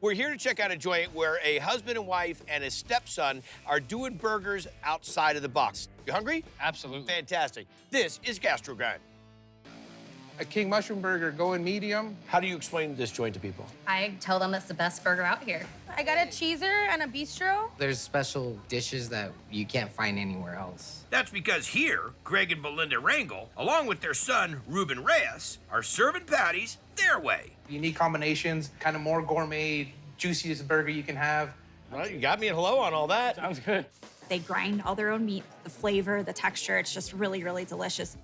We're here to check out a joint where a husband and wife and his stepson are doing burgers outside of the box. You hungry? Absolutely. Fantastic. This is Gastro Grind. A king mushroom burger, going medium. How do you explain this joint to people? I tell them it's the best burger out here. I got a cheeser and a bistro. There's special dishes that you can't find anywhere else. That's because here, Greg and Belinda Rangel, along with their son, Ruben Reyes, are serving patties their way. Unique combinations, kind of more gourmet, juiciest burger you can have. Well, you got me at hello on all that. Sounds good. They grind all their own meat. The flavor, the texture, it's just really, really delicious.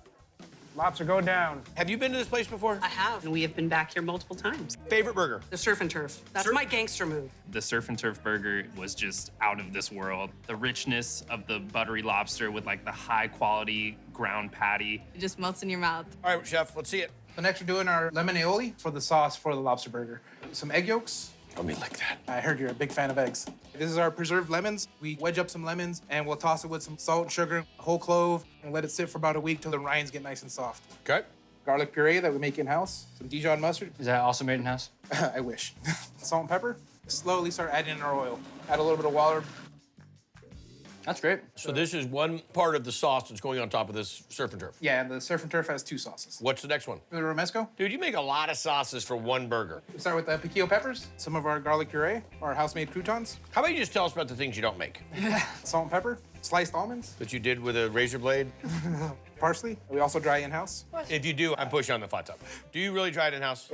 Lobster, go down. Have you been to this place before? I have, and we have been back here multiple times. Favorite burger? The surf and turf. That's my gangster move. The surf and turf burger was just out of this world. The richness of the buttery lobster with like the high quality ground patty. It just melts in your mouth. All right, chef, let's see it. So next we're doing our lemon aioli for the sauce for the lobster burger. Some egg yolks. Let me lick that. I heard you're a big fan of eggs. This is our preserved lemons. We wedge up some lemons and we'll toss it with some salt and sugar, a whole clove, and let it sit for about a week till the rinds get nice and soft. Okay. Garlic puree that we make in-house, some Dijon mustard. Is that also made in-house? I wish. Salt and pepper. Slowly start adding in our oil. Add a little bit of water. That's great. So this is one part of the sauce that's going on top of this surf and turf. Yeah, and the surf and turf has two sauces. What's the next one? The romesco. Dude, you make a lot of sauces for one burger. We start with the piquillo peppers, some of our garlic puree, our house-made croutons, How about you just tell us about the things you don't make salt and pepper, sliced almonds, that you did with a razor blade? parsley. We also dry in-house. If you do, I'm pushing on the flat top. Do you really try it in-house?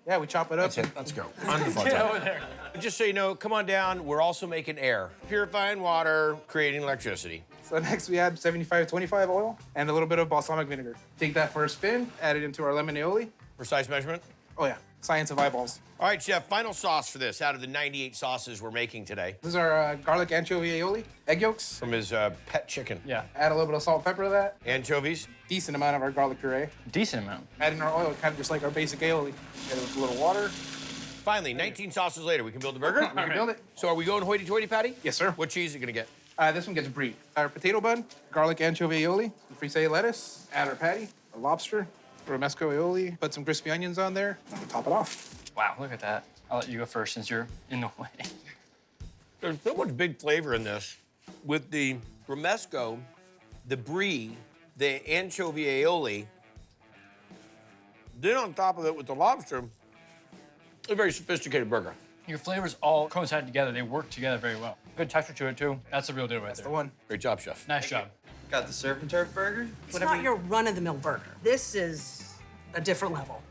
Yeah, we chop it up. That's it. Let's go. On the flat top. Over there. Just so you know, come on down. We're also making air. Purifying water, creating electricity. So next we add 75-25 oil and a little bit of balsamic vinegar. Take that for a spin, add it into our lemon aioli. Precise measurement. Oh yeah, science of eyeballs. All right, chef, final sauce for this out of the 98 sauces we're making today This is our garlic anchovy aioli. Egg yolks. from his pet chicken. Yeah, Add a little bit of salt and pepper to that. Anchovies. Decent amount of our garlic puree. decent amount. Add in our oil, kind of just like our basic aioli. Get it with a little water. Finally, 19 sauces later, we can build the burger. We can build it. So are we going hoity-toity, Patty? Yes, sir. What cheese are you gonna get? This one gets brie. Our potato bun, garlic anchovy aioli, some frisee lettuce, add our patty, a lobster, romesco aioli, put some crispy onions on there, and top it off. Wow, look at that. I'll let you go first since you're in the way. There's so much big flavor in this. With the romesco, the brie, the anchovy aioli, then on top of it with the lobster, a very sophisticated burger. Your flavors all coincide together. They work together very well. Good texture to it, too. That's the real deal right That's there. the one. Great job, chef. Nice job. Got the surf and turf burger. It's not your run-of-the-mill burger. This is a different level.